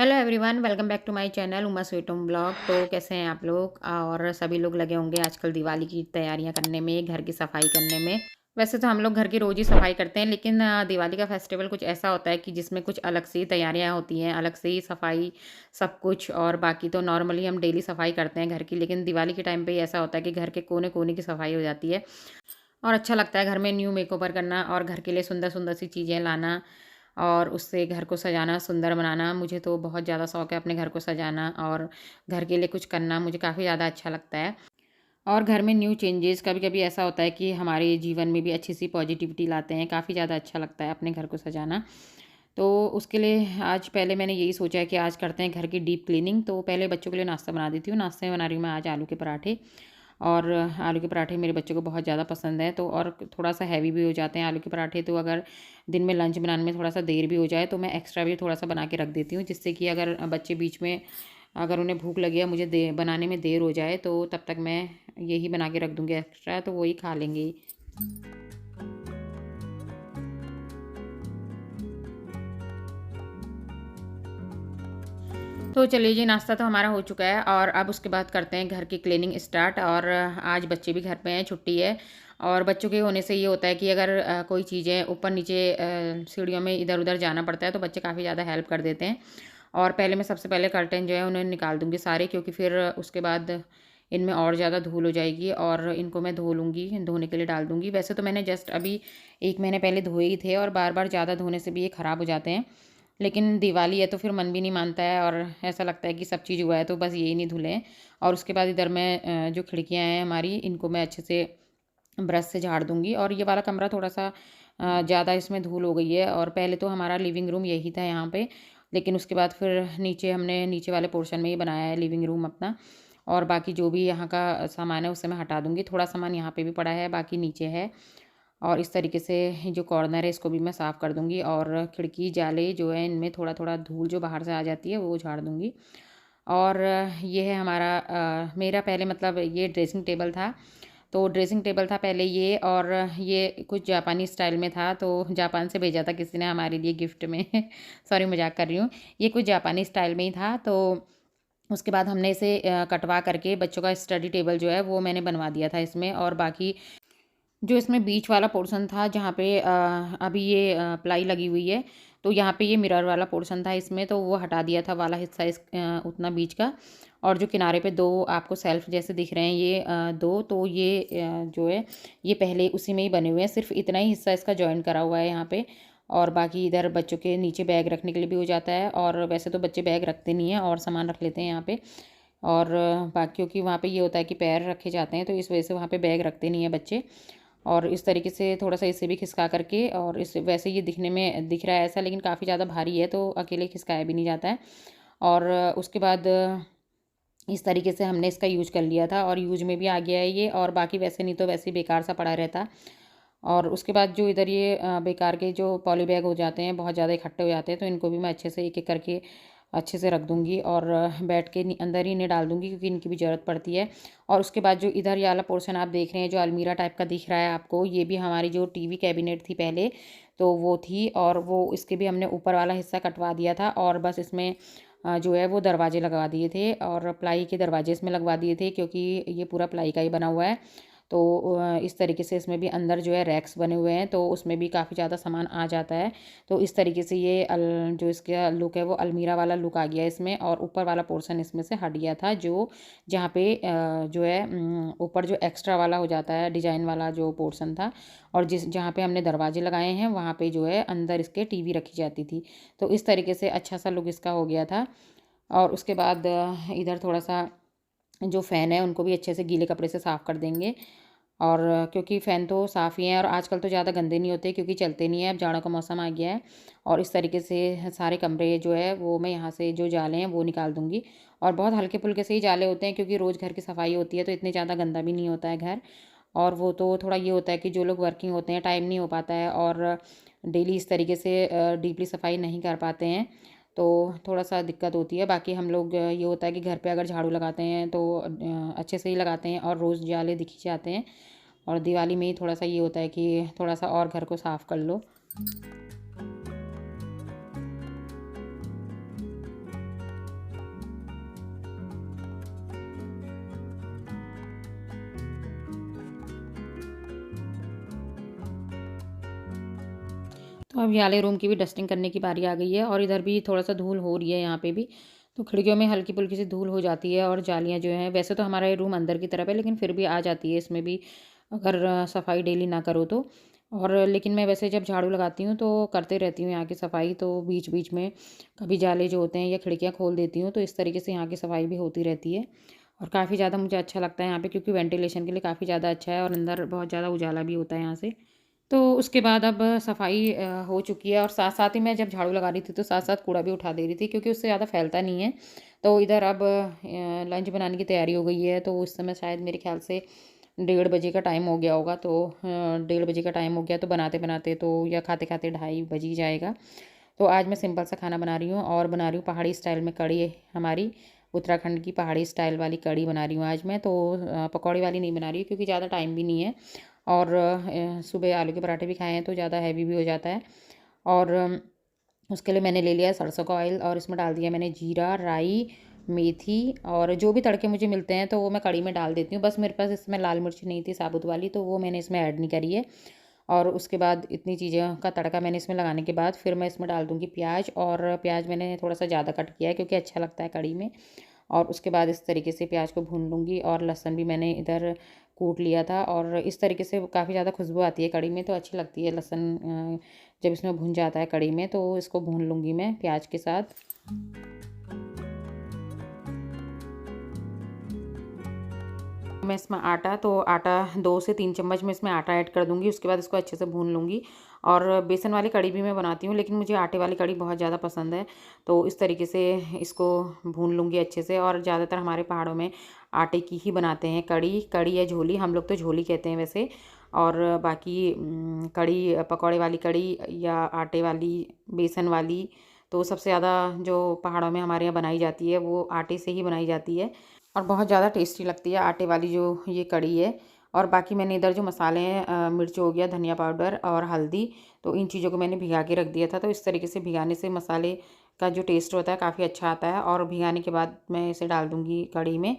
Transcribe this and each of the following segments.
Hello everyone, welcome back to my channel Uma sweet home blog. तो कैसे हैं आप लोग? और सभी लोग लगे होंगे आजकल दिवाली की तैयारियां करने में, घर की सफाई करने में। वैसे तो हम लोग घर की रोज़ ही सफाई करते हैं, लेकिन दिवाली का फेस्टिवल कुछ ऐसा होता है कि जिसमें कुछ अलग सी तैयारियां होती हैं, अलग से ही सफाई सब कुछ। और बाकी तो नॉर्मली हम डेली सफाई करते हैं घर की, लेकिन दिवाली के टाइम पे ही ऐसा होता है कि घर के कोने कोने की सफाई हो जाती है। और अच्छा लगता है घर में न्यू मेकओवर करना और घर के लिए सुंदर सुंदर सी चीज़ें लाना और उससे घर को सजाना, सुंदर बनाना। मुझे तो बहुत ज़्यादा शौक है अपने घर को सजाना और घर के लिए कुछ करना, मुझे काफ़ी ज़्यादा अच्छा लगता है। और घर में न्यू चेंजेस कभी-कभी ऐसा होता है कि हमारे जीवन में भी अच्छी-सी पॉजिटिविटी लाते हैं, काफ़ी ज़्यादा अच्छा लगता है अपने घर को सजाना। तो उसके लिए आज पहले मैंने यही सोचा है कि आज करते हैं घर की डीप क्लीनिंग। तो पहले बच्चों के लिए नाश्ता बना देती हूँ। नाश्ते में बना रही हूँ मैं आज आलू के पराठे। और आलू के पराठे मेरे बच्चों को बहुत ज़्यादा पसंद है, तो और थोड़ा-सा हैवी भी हो जाते हैं आलू के पराठे। तो अगर दिन में लंच बनाने में थोड़ा-सा देर भी हो जाए, तो मैं एक्स्ट्रा भी थोड़ा-सा बना के रख देती हूँ, जिससे कि अगर बच्चे बीच में अगर उन्हें भूख लगी या मुझे दे बनाने में देर हो जाए, तो तब तक मैं यही बना के रख दूँगी एक्स्ट्रा, तो वही खा लेंगे। तो चलिए जी, नाश्ता तो हमारा हो चुका है और अब उसके बाद करते हैं घर की क्लीनिंग स्टार्ट। और आज बच्चे भी घर पे हैं, छुट्टी है। और बच्चों के होने से ये होता है कि अगर कोई चीज़ें ऊपर नीचे सीढ़ियों में इधर उधर जाना पड़ता है, तो बच्चे काफ़ी ज़्यादा हेल्प कर देते हैं। और पहले मैं सबसे पहले कर्टन जो है उन्हें निकाल दूँगी सारे, क्योंकि फिर उसके बाद इनमें और ज़्यादा धूल हो जाएगी और इनको मैं धो लूँगी, धोने के लिए डाल दूँगी। वैसे तो मैंने जस्ट अभी 1 महीने पहले धोए ही थे और बार-बार ज़्यादा धोने से भी ये ख़राब हो जाते हैं। लेकिन दिवाली है तो फिर मन भी नहीं मानता है और ऐसा लगता है कि सब चीज़ हुआ है तो बस यही नहीं धुलें। और उसके बाद इधर मैं जो खिड़कियाँ हैं हमारी, इनको मैं अच्छे से ब्रश से झाड़ दूँगी। और ये वाला कमरा थोड़ा-सा ज़्यादा इसमें धूल हो गई है। और पहले तो हमारा लिविंग रूम यही था यहाँ पे, लेकिन उसके बाद फिर नीचे हमने नीचे वाले पोर्शन में ही बनाया है लिविंग रूम अपना। और बाकी जो भी यहाँ का सामान है उसे मैं हटा दूँगी। थोड़ा सामान यहाँ पे भी पड़ा है, बाकी नीचे है। और इस तरीके से जो कॉर्नर है इसको भी मैं साफ़ कर दूँगी। और खिड़की जाले जो है इनमें थोड़ा-थोड़ा धूल जो बाहर से आ जाती है वो झाड़ दूँगी। और ये है हमारा मेरा पहले मतलब ये ड्रेसिंग टेबल था। तो ड्रेसिंग टेबल था पहले ये, और ये कुछ जापानी स्टाइल में था, तो जापान से भेजा था किसी ने हमारे लिए गिफ्ट में। सॉरी, मज़ाक कर रही हूँ। ये कुछ जापानी स्टाइल में ही था, तो उसके बाद हमने इसे कटवा करके बच्चों का स्टडी टेबल जो है वो मैंने बनवा दिया था इसमें। और बाकी जो इसमें बीच वाला पोर्शन था जहाँ पे अभी ये प्लाई लगी हुई है, तो यहाँ पे ये मिरर वाला पोर्शन था इसमें, तो वो हटा दिया था वाला हिस्सा उतना बीच का। और जो किनारे पे 2 आपको सेल्फ जैसे दिख रहे हैं ये 2, तो ये जो है ये पहले उसी में ही बने हुए हैं। सिर्फ़ इतना ही हिस्सा इसका जॉइन करा हुआ है यहाँ पे। और बाकी इधर बच्चों के नीचे बैग रखने के लिए भी हो जाता है। और वैसे तो बच्चे बैग रखते नहीं हैं और सामान रख लेते हैं यहाँ पे। और बाकी क्योंकि वहाँ पे ये होता है कि पैर रखे जाते हैं, तो इस वजह से वहाँ पे बैग रखते नहीं हैं बच्चे। और इस तरीके से थोड़ा-सा इसे भी खिसका करके, और इस वैसे ये दिखने में दिख रहा है ऐसा, लेकिन काफ़ी ज़्यादा भारी है तो अकेले खिसकाया भी नहीं जाता है। और उसके बाद इस तरीके से हमने इसका यूज़ कर लिया था और यूज़ में भी आ गया है ये। और बाकी वैसे नहीं तो वैसे ही बेकार सा पड़ा रहता। और उसके बाद जो इधर ये बेकार के जो पॉली बैग हो जाते हैं, बहुत ज़्यादा इकट्ठे हो जाते हैं, तो इनको भी मैं अच्छे से एक-एक करके अच्छे से रख दूँगी और बेड के अंदर ही इन्हें डाल दूँगी, क्योंकि इनकी भी ज़रूरत पड़ती है। और उसके बाद जो इधर ये वाला पोर्शन आप देख रहे हैं, जो अलमीरा टाइप का दिख रहा है आपको, ये भी हमारी जो टीवी कैबिनेट थी पहले, तो वो थी। और वो इसके भी हमने ऊपर वाला हिस्सा कटवा दिया था और बस इसमें जो है वो दरवाजे लगवा दिए थे और प्लाई के दरवाजे इसमें लगवा दिए थे, क्योंकि ये पूरा प्लाई का ही बना हुआ है। तो इस तरीके से इसमें भी अंदर जो है रैक्स बने हुए हैं, तो उसमें भी काफ़ी ज़्यादा सामान आ जाता है। तो इस तरीके से ये जो इसका लुक है वो अलमीरा वाला लुक आ गया इसमें। और ऊपर वाला पोर्शन इसमें से हट गया था, जो जहाँ पे जो है ऊपर जो एक्स्ट्रा वाला हो जाता है डिज़ाइन वाला जो पोर्शन था, और जिस जहाँ पे हमने दरवाजे लगाए हैं वहाँ पे जो है अंदर इसके टीवी रखी जाती थी। तो इस तरीके से अच्छा सा लुक इसका हो गया था। और उसके बाद इधर थोड़ा-सा जो फ़ैन है उनको भी अच्छे से गीले कपड़े से साफ़ कर देंगे। और क्योंकि फ़ैन तो साफ़ ही हैं और आजकल तो ज़्यादा गंदे नहीं होते, क्योंकि चलते नहीं हैं, अब जाड़ों का मौसम आ गया है। और इस तरीके से सारे कमरे जो है वो मैं यहाँ से जो जाले हैं वो निकाल दूँगी। और बहुत हल्के-फुल्के से ही जाले होते हैं, क्योंकि रोज़ घर की सफाई होती है, तो इतने ज़्यादा गंदा भी नहीं होता है घर। और वो तो थोड़ा ये होता है कि जो लोग वर्किंग होते हैं टाइम नहीं हो पाता है और डेली इस तरीके से डीपली सफाई नहीं कर पाते हैं, तो थोड़ा-सा दिक्कत होती है। बाकी हम लोग ये होता है कि घर पे अगर झाड़ू लगाते हैं तो अच्छे से ही लगाते हैं और रोज़ जाले दिख ही जाते हैं। और दिवाली में ही थोड़ा-सा ये होता है कि थोड़ा-सा और घर को साफ़ कर लो। तो अब ये वाले रूम की भी डस्टिंग करने की बारी आ गई है और इधर भी थोड़ा-सा धूल हो रही है यहाँ पे भी। तो खिड़कियों में हल्की-फुल्की सी धूल हो जाती है और जालियाँ जो हैं, वैसे तो हमारा ये रूम अंदर की तरफ है लेकिन फिर भी आ जाती है इसमें भी, अगर सफाई डेली ना करो तो। और लेकिन मैं वैसे जब झाड़ू लगाती हूँ तो करते रहती हूँ यहाँ की सफाई, तो बीच-बीच में कभी जाले जो होते हैं या खिड़कियाँ खोल देती हूँ, तो इस तरीके से यहाँ की सफाई भी होती रहती है। और काफ़ी ज़्यादा मुझे अच्छा लगता है यहाँ पे, क्योंकि वेंटिलेशन के लिए काफ़ी ज़्यादा अच्छा है और अंदर बहुत ज़्यादा उजाला भी होता है यहाँ से। तो उसके बाद अब सफाई हो चुकी है और साथ-साथ ही मैं जब झाड़ू लगा रही थी तो साथ-साथ कूड़ा भी उठा दे रही थी, क्योंकि उससे ज़्यादा फैलता नहीं है। तो इधर अब लंच बनाने की तैयारी हो गई है, तो उस समय शायद मेरे ख़्याल से 1:30 बजे का टाइम हो गया होगा, तो 1:30 बजे का टाइम हो गया, तो बनाते-बनाते तो या खाते-खाते 2:30 बज ही जाएगा। तो आज मैं सिंपल सा खाना बना रही हूँ और बना रही हूँ पहाड़ी स्टाइल में कढ़ी। हमारी उत्तराखंड की पहाड़ी स्टाइल वाली कढ़ी बना रही हूँ आज मैं, तो पकौड़े वाली नहीं बना रही हूँ क्योंकि ज़्यादा टाइम भी नहीं है। और सुबह आलू के पराठे भी खाए हैं तो ज़्यादा हैवी भी हो जाता है। और उसके लिए मैंने ले लिया सरसों का ऑयल और इसमें डाल दिया मैंने जीरा, राई, मेथी और जो भी तड़के मुझे मिलते हैं तो वो मैं कढ़ी में डाल देती हूँ। बस मेरे पास इसमें लाल मिर्च नहीं थी साबुत वाली, तो वो मैंने इसमें ऐड नहीं करी है। और उसके बाद इतनी चीज़ों का तड़का मैंने इसमें लगाने के बाद फिर मैं इसमें डाल दूँगी प्याज, और प्याज मैंने थोड़ा-सा ज़्यादा कट किया है क्योंकि अच्छा लगता है कढ़ी में। और उसके बाद इस तरीके से प्याज को भून लूँगी और लहसुन भी मैंने इधर कूट लिया था, और इस तरीके से काफ़ी ज़्यादा खुशबू आती है कढ़ी में, तो अच्छी लगती है लहसुन जब इसमें भुन जाता है कढ़ी में, तो इसको भून लूँगी मैं प्याज के साथ। मैं इसमें आटा, तो आटा 2 से 3 चम्मच मैं इसमें आटा ऐड कर दूँगी, उसके बाद इसको अच्छे से भून लूँगी। और बेसन वाली कढ़ी भी मैं बनाती हूँ लेकिन मुझे आटे वाली कढ़ी बहुत ज़्यादा पसंद है, तो इस तरीके से इसको भून लूँगी अच्छे से। और ज़्यादातर हमारे पहाड़ों में आटे की ही बनाते हैं कढ़ी, कढ़ी या झोली, हम लोग तो झोली कहते हैं वैसे। और बाकी कढ़ी, पकौड़े वाली कढ़ी या आटे वाली, बेसन वाली, तो सबसे ज़्यादा जो पहाड़ों में हमारे यहाँ बनाई जाती है वो आटे से ही बनाई जाती है और बहुत ज़्यादा टेस्टी लगती है आटे वाली जो ये कढ़ी है। और बाकी मैंने इधर जो मसाले हैं, मिर्च हो गया, धनिया पाउडर और हल्दी, तो इन चीज़ों को मैंने भिगा के रख दिया था। तो इस तरीके से भिगाने से मसाले का जो टेस्ट होता है काफ़ी अच्छा आता है। और भिगाने के बाद मैं इसे डाल दूँगी कढ़ी में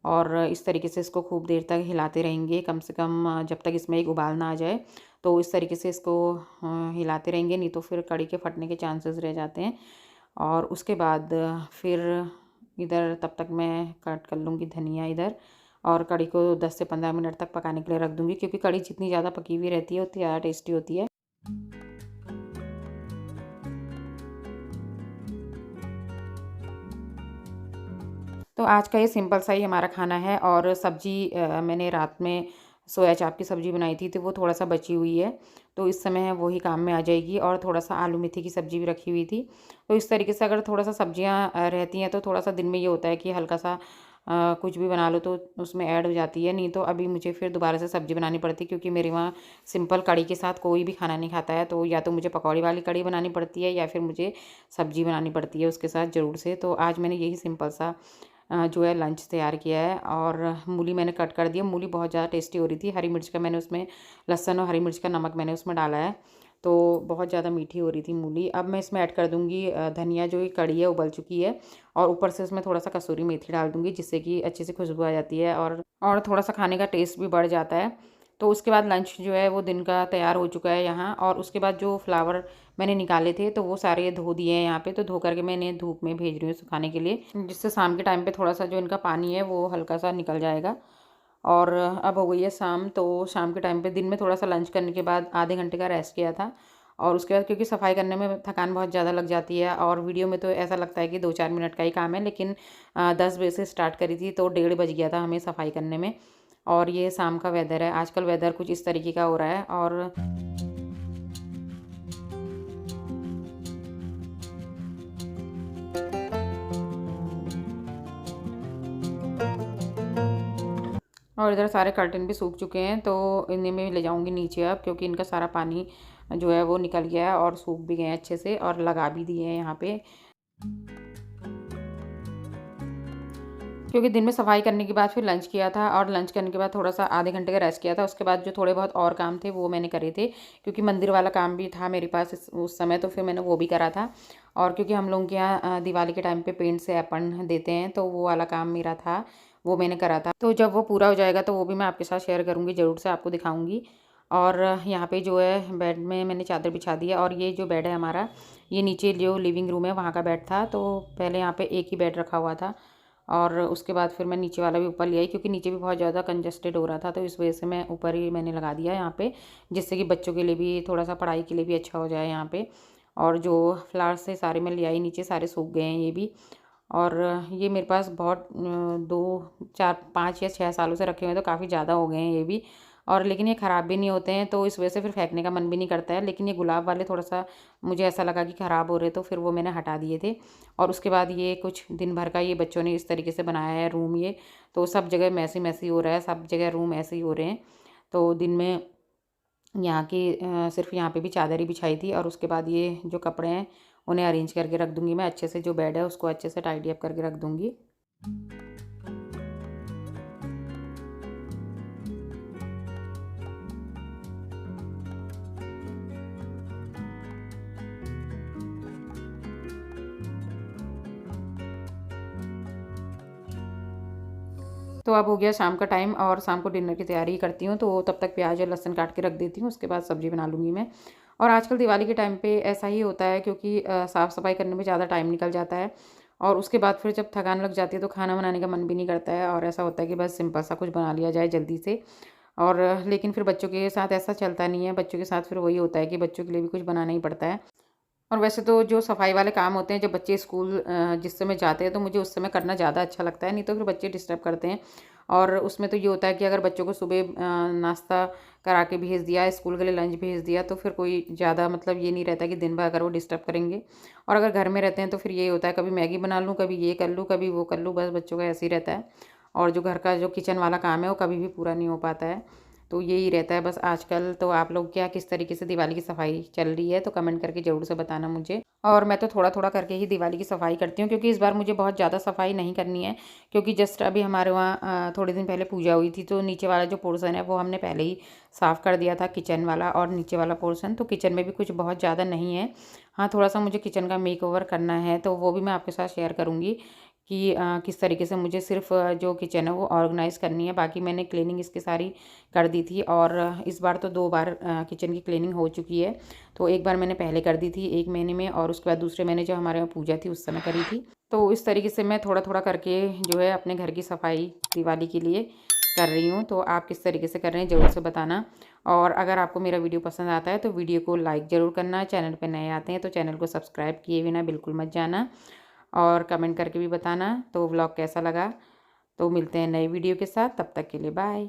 और इस तरीके से इसको खूब देर तक हिलाते रहेंगे, कम से कम जब तक इसमें एक उबाल ना आ जाए। तो इस तरीके से इसको हिलाते रहेंगे, नहीं तो फिर कढ़ी के फटने के चांसेस रह जाते हैं। और उसके बाद फिर इधर तब तक मैं कट कर लूँगी धनिया इधर, और कढ़ी को 10 से 15 मिनट तक पकाने के लिए रख दूँगी, क्योंकि कढ़ी जितनी ज़्यादा पकी हुई रहती है उतनी ज़्यादा टेस्टी होती है। तो आज का ये सिंपल सा ही हमारा खाना है। और सब्ज़ी मैंने रात में सोया चाप की सब्ज़ी बनाई थी, तो वो थोड़ा-सा बची हुई है, तो इस समय वो ही काम में आ जाएगी। और थोड़ा-सा आलू मेथी की सब्ज़ी भी रखी हुई थी। तो इस तरीके से अगर थोड़ा-सा सब्ज़ियाँ रहती हैं तो थोड़ा-सा दिन में ये होता है कि हल्का-सा कुछ भी बना लो तो उसमें ऐड हो जाती है, नहीं तो अभी मुझे फिर दोबारा से सब्ज़ी बनानी पड़ती है, क्योंकि मेरे वहाँ सिंपल कढ़ी के साथ कोई भी खाना नहीं खाता है। तो या तो मुझे पकौड़ी वाली कढ़ी बनानी पड़ती है या फिर मुझे सब्ज़ी बनानी पड़ती है उसके साथ ज़रूर से। तो आज मैंने यही सिंपल सा जो है लंच तैयार किया है। और मूली मैंने कट कर दिया, मूली बहुत ज़्यादा टेस्टी हो रही थी। हरी मिर्च का मैंने उसमें, लहसुन और हरी मिर्च का नमक मैंने उसमें डाला है, तो बहुत ज़्यादा मीठी हो रही थी मूली। अब मैं इसमें ऐड कर दूँगी धनिया, जो ये कढ़ी है उबल चुकी है, और ऊपर से उसमें थोड़ा-सा कसूरी मेथी डाल दूँगी, जिससे कि अच्छे से खुशबू आ जाती है और थोड़ा-सा खाने का टेस्ट भी बढ़ जाता है। तो उसके बाद लंच जो है वो दिन का तैयार हो चुका है यहाँ। और उसके बाद जो फ्लावर मैंने निकाले थे तो वो सारे धो दिए हैं यहाँ पे, तो धो करके मैं इन्हें धूप में भेज रही हूँ सुखाने के लिए, जिससे शाम के टाइम पे थोड़ा-सा जो इनका पानी है वो हल्का सा निकल जाएगा। और अब हो गई है शाम, तो शाम के टाइम पे दिन में थोड़ा-सा लंच करने के बाद आधे घंटे का रेस्ट किया था। और उसके बाद क्योंकि सफाई करने में थकान बहुत ज़्यादा लग जाती है, और वीडियो में तो ऐसा लगता है कि 2-4 मिनट का ही काम है, लेकिन 10 बजे से स्टार्ट करी थी तो 1:30 बज गया था हमें सफाई करने में। और ये शाम का वेदर है, आजकल वेदर कुछ इस तरीके का हो रहा है। और इधर सारे कर्टन भी सूख चुके हैं, तो इन्हें मैं ले जाऊंगी नीचे अब, क्योंकि इनका सारा पानी जो है वो निकल गया है और सूख भी गए हैं अच्छे से, और लगा भी दिए हैं यहाँ पे। क्योंकि दिन में सफाई करने के बाद फिर लंच किया था, और लंच करने के बाद थोड़ा-सा आधे घंटे का रेस्ट किया था। उसके बाद जो थोड़े बहुत और काम थे वो मैंने करे थे, क्योंकि मंदिर वाला काम भी था मेरे पास उस समय, तो फिर मैंने वो भी करा था। और क्योंकि हम लोगों के यहाँ दिवाली के टाइम पे पेंट से अर्पण देते हैं, तो वो वाला काम मेरा था, वो मैंने करा था। तो जब वो पूरा हो जाएगा तो वो भी मैं आपके साथ शेयर करूँगी, ज़रूर से आपको दिखाऊँगी। और यहाँ पे जो है बेड में मैंने चादर बिछा दी है। और ये जो बेड है हमारा, ये नीचे जो लिविंग रूम है वहाँ का बेड था, तो पहले यहाँ पे एक ही बेड रखा हुआ था और उसके बाद फिर मैं नीचे वाला भी ऊपर ले आई, क्योंकि नीचे भी बहुत ज़्यादा कंजस्टेड हो रहा था, तो इस वजह से मैं ऊपर ही मैंने लगा दिया यहाँ पे, जिससे कि बच्चों के लिए भी थोड़ा सा पढ़ाई के लिए भी अच्छा हो जाए यहाँ पे। और जो फ्लावर्स थे सारे मैं ले आई नीचे, सारे सूख गए हैं ये भी। और ये मेरे पास बहुत 2 4 5 या 6 सालों से रखे हुए हैं, तो काफ़ी ज़्यादा हो गए हैं ये भी। और लेकिन ये ख़राब भी नहीं होते हैं, तो इस वजह से फिर फेंकने का मन भी नहीं करता है। लेकिन ये गुलाब वाले थोड़ा सा मुझे ऐसा लगा कि ख़राब हो रहे, तो फिर वो मैंने हटा दिए थे। और उसके बाद ये कुछ दिन भर का ये बच्चों ने इस तरीके से बनाया है रूम ये, तो सब जगह मैसी मैसी हो रहा है, सब जगह रूम ऐसे ही हो रहे हैं। तो दिन में यहाँ की सिर्फ यहाँ पे भी चादर ही बिछाई थी, और उसके बाद ये जो कपड़े हैं उन्हें अरेंज करके रख दूँगी मैं अच्छे से, जो बेड है उसको अच्छे से टाइडी अप करके रख दूँगी। तो अब हो गया शाम का टाइम और शाम को डिनर की तैयारी करती हूँ, तो तब तक प्याज और लहसुन काट के रख देती हूँ, उसके बाद सब्ज़ी बना लूँगी मैं। और आजकल दिवाली के टाइम पे ऐसा ही होता है, क्योंकि साफ़ सफाई करने में ज़्यादा टाइम निकल जाता है, और उसके बाद फिर जब थकान लग जाती है तो खाना बनाने का मन भी नहीं करता है, और ऐसा होता है कि बस सिंपल सा कुछ बना लिया जाए जल्दी से। और लेकिन फिर बच्चों के साथ ऐसा चलता नहीं है, बच्चों के साथ फिर वही होता है कि बच्चों के लिए भी कुछ बनाना ही पड़ता है। और वैसे तो जो सफाई वाले काम होते हैं जब बच्चे स्कूल जिस समय जाते हैं, तो मुझे उस समय करना ज़्यादा अच्छा लगता है, नहीं तो फिर बच्चे डिस्टर्ब करते हैं। और उसमें तो ये होता है कि अगर बच्चों को सुबह नाश्ता करा के भेज दिया, स्कूल के लिए लंच भेज दिया, तो फिर कोई ज़्यादा मतलब ये नहीं रहता कि दिन भर अगर वो डिस्टर्ब करेंगे। और अगर घर में रहते हैं तो फिर ये होता है कभी मैगी बना लूँ, कभी ये कर लूँ, कभी वो कर लूँ, बस बच्चों का ऐसे ही रहता है। और जो घर का जो किचन वाला काम है वो कभी भी पूरा नहीं हो पाता है। तो यही रहता है बस आजकल। तो आप लोग क्या किस तरीके से दिवाली की सफाई चल रही है, तो कमेंट करके ज़रूर से बताना मुझे। और मैं तो थोड़ा थोड़ा करके ही दिवाली की सफाई करती हूँ, क्योंकि इस बार मुझे बहुत ज़्यादा सफाई नहीं करनी है, क्योंकि जस्ट अभी हमारे वहाँ थोड़े दिन पहले पूजा हुई थी, तो नीचे वाला जो पोर्सन है वो हमने पहले ही साफ़ कर दिया था, किचन वाला और नीचे वाला पोर्सन। तो किचन में भी कुछ बहुत ज़्यादा नहीं है। हाँ, थोड़ा सा मुझे किचन का मेकओवर करना है, तो वो भी मैं आपके साथ शेयर करूँगी कि किस तरीके से मुझे सिर्फ जो किचन है वो ऑर्गेनाइज़ करनी है। बाकी मैंने क्लीनिंग इसकी सारी कर दी थी, और इस बार तो 2 बार किचन की क्लीनिंग हो चुकी है। तो एक बार मैंने पहले कर दी थी 1 महीने में, और उसके बाद दूसरे महीने जब हमारे यहाँ पूजा थी उस समय करी थी। तो इस तरीके से मैं थोड़ा थोड़ा करके जो है अपने घर की सफाई दिवाली के लिए कर रही हूँ। तो आप किस तरीके से कर रहे हैं ज़रूर से बताना। और अगर आपको मेरा वीडियो पसंद आता है तो वीडियो को लाइक ज़रूर करना। चैनल पर नए आते हैं तो चैनल को सब्सक्राइब किए बिना बिल्कुल मत जाना, और कमेंट करके भी बताना तो व्लॉग कैसा लगा। तो मिलते हैं नए वीडियो के साथ, तब तक के लिए बाय।